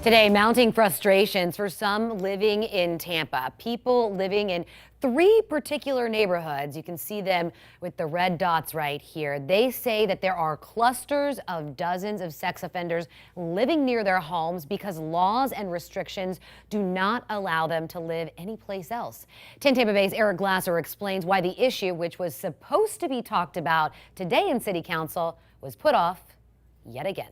Today, mounting frustrations for some living in Tampa. People living in three particular neighborhoods. You can see them with the red dots right here. They say that there are clusters of dozens of sex offenders living near their homes because laws and restrictions do not allow them to live anyplace else. 10 Tampa Bay's Eric Glasser explains why the issue, which was supposed to be talked about today in City Council, was put off yet again.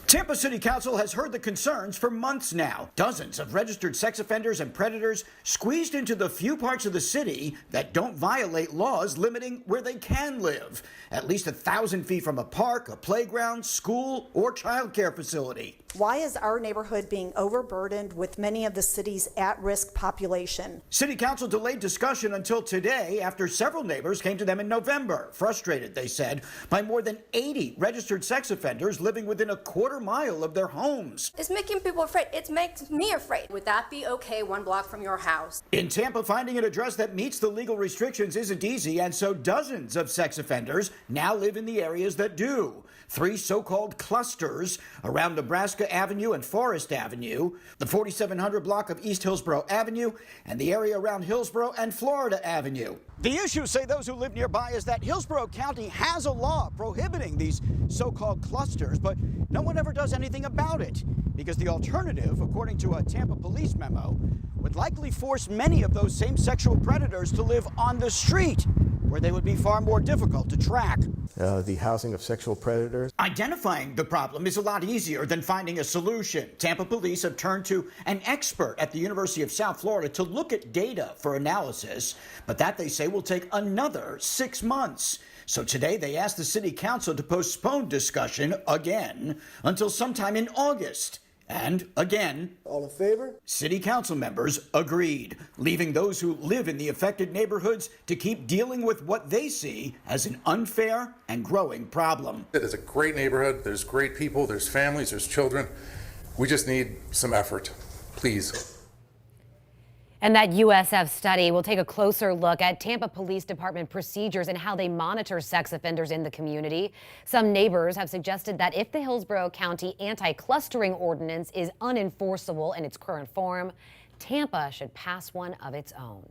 Tampa City Council has heard the concerns for months now. Dozens of registered sex offenders and predators squeezed into the few parts of the city that don't violate laws limiting where they can live. At least 1,000 feet from a park, a playground, school, or childcare facility. Why is our neighborhood being overburdened with many of the city's at-risk population? City Council delayed discussion until today after several neighbors came to them in November, frustrated, they said, by more than 80 registered sex offenders living within a quarter-mile of their homes. It's making people afraid. It makes me afraid. Would that be okay 1 block from your house? In Tampa, finding an address that meets the legal restrictions isn't easy, and so dozens of sex offenders now live in the areas that do. 3 so-called clusters around Nebraska Avenue and Forest Avenue, the 4700 block of East Hillsborough Avenue, and the area around Hillsborough and Florida Avenue. The issue, say those who live nearby, is that Hillsborough County has a law prohibiting these so-called clusters, but no one ever does anything about it because the alternative, according to a Tampa police memo, would likely force many of those same sexual predators to live on the street, where they would be far more difficult to track. The housing of sexual predators. Identifying the problem is a lot easier than finding a solution. Tampa police have turned to an expert at the University of South Florida to look at data for analysis, but that, they say, will take another 6 months. So today they asked the City Council to postpone discussion again until sometime in August. And again, all in favor? City Council members agreed, leaving those who live in the affected neighborhoods to keep dealing with what they see as an unfair and growing problem. It's a great neighborhood. There's great people. There's families. There's children. We just need some effort, please. And that USF study will take a closer look at Tampa Police Department procedures and how they monitor sex offenders in the community. Some neighbors have suggested that if the Hillsborough County anti-clustering ordinance is unenforceable in its current form, Tampa should pass one of its own.